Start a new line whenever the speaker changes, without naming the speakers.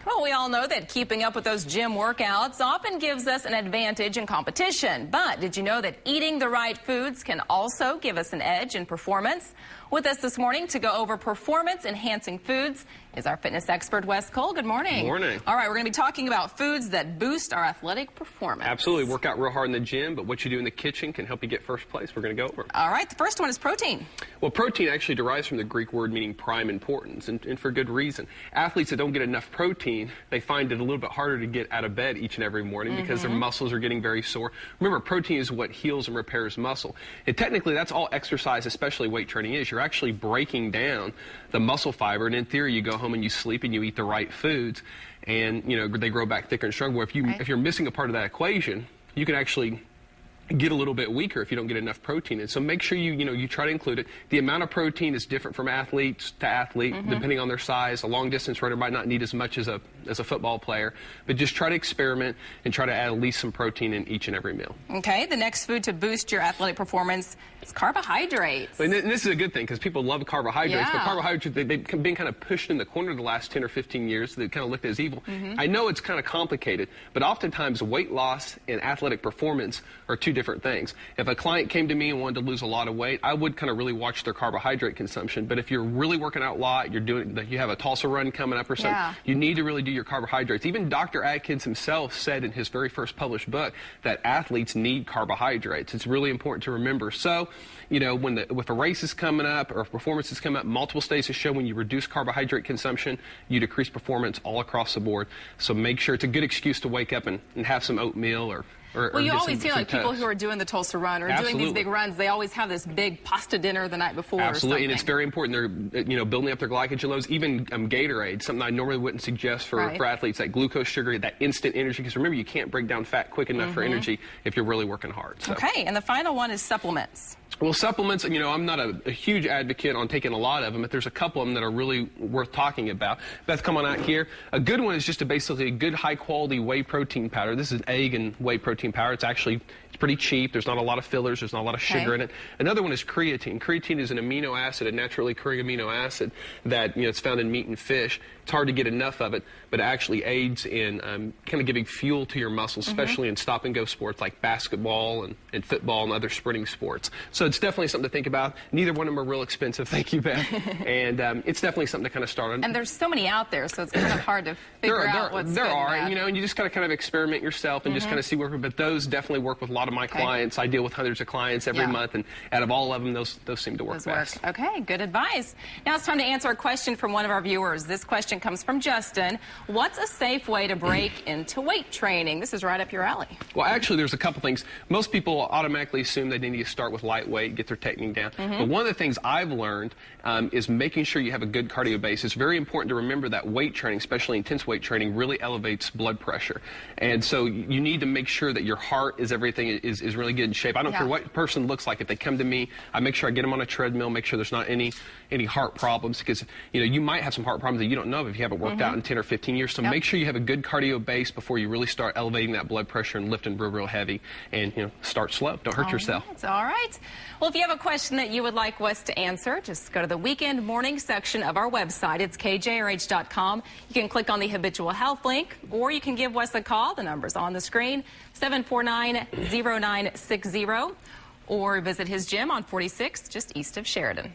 Well, we all know that keeping up with those gym workouts often gives us an advantage in competition. But did you know that eating the right foods can also give us an edge in performance? With us this morning to go over performance-enhancing foods is our fitness expert, Wes Cole. Good morning.
Good morning.
All right, we're going to be talking about foods that boost our athletic performance.
Absolutely. Work out real hard in the gym, but what you do in the kitchen can help you get first place. We're going to go over it.
All right, the first one is protein.
Well, protein actually derives from the Greek word meaning prime importance, and for good reason. Athletes that don't get enough protein, they find it a little bit harder to get out of bed each and every morning because their muscles are getting very sore. Remember, protein is what heals and repairs muscle. And technically, that's all exercise, especially weight training, is. You're actually breaking down the muscle fiber, and in theory, you go home and you sleep and you eat the right foods, and they grow back thicker and stronger. If you're missing a part of that equation, you can actually get a little bit weaker if you don't get enough protein. And so make sure you try to include it. The amount of protein is different from athlete to athlete, depending on their size. A long distance runner might not need as much as a football player, but just try to experiment and try to add at least some protein in each and every meal.
Okay, the next food to boost your athletic performance is carbohydrates.
And this is a good thing because people love carbohydrates, but carbohydrates, they've been kind of pushed in the corner the last 10 or 15 years. They kind of looked as evil. I know it's kind of complicated, but oftentimes weight loss and athletic performance are two different things. If a client came to me and wanted to lose a lot of weight, I would kind of really watch their carbohydrate consumption. But if you're really working out a lot, you have a Tulsa run coming up or something, you need to really do your carbohydrates. Even Dr. Atkins himself said in his very first published book that athletes need carbohydrates. It's really important to remember. So, if a race is coming up or if performance is coming up, multiple studies have shown when you reduce carbohydrate consumption, you decrease performance all across the board. So make sure it's a good excuse to wake up and have some oatmeal or
well, you always hear like people who are doing the Tulsa run or doing these big runs, they always have this big pasta dinner the night before.
Absolutely, and it's very important. They're building up their glycogen loads. Even Gatorade, something I normally wouldn't suggest for athletes, like glucose sugar, that instant energy. Because remember, you can't break down fat quick enough for energy if you're really working hard. So.
Okay, and the final one is supplements.
Well, supplements, I'm not a huge advocate on taking a lot of them, but there's a couple of them that are really worth talking about. Beth, come on out here. A good one is just basically a good high-quality whey protein powder. This is an egg and whey protein powder. It's pretty cheap. There's not a lot of fillers. There's not a lot of sugar in it. Another one is creatine. Creatine is an amino acid, a naturally occurring amino acid that it's found in meat and fish. It's hard to get enough of it, but it actually aids in kind of giving fuel to your muscles, especially in stop-and-go sports like basketball and football and other sprinting sports. So it's definitely something to think about. Neither one of them are real expensive, thank you, Beth. And it's definitely something to kind of start on.
And there's so many out there, so it's kind of hard to figure out what's
There
good
are,
and bad.
and you just got to kind of experiment yourself and just kind of see where. But those definitely work with a lot of my clients. I deal with hundreds of clients every month, and out of all of them, those seem to work best.
Okay, good advice. Now it's time to answer a question from one of our viewers. This question comes from Justin. What's a safe way to break into weight training? This is right up your alley.
Well, actually, there's a couple things. Most people automatically assume they need to start with lightweight, get their technique down. But one of the things I've learned is making sure you have a good cardio base. It's very important to remember that weight training, especially intense weight training, really elevates blood pressure. And so you need to make sure that your heart is really good in shape. I don't care what person looks like. If they come to me, I make sure I get them on a treadmill, make sure there's not any heart problems, because you might have some heart problems that you don't know if you haven't worked out in 10 or 15 years. So make sure you have a good cardio base before you really start elevating that blood pressure and lifting real heavy. And start slow. Don't hurt yourself.
All right. Well, if you have a question that you would like Wes to answer, just go to the weekend morning section of our website. It's kjrh.com. You can click on the habitual health link, or you can give Wes a call. The number's on the screen, 749-0960, or visit his gym on 46, just east of Sheridan.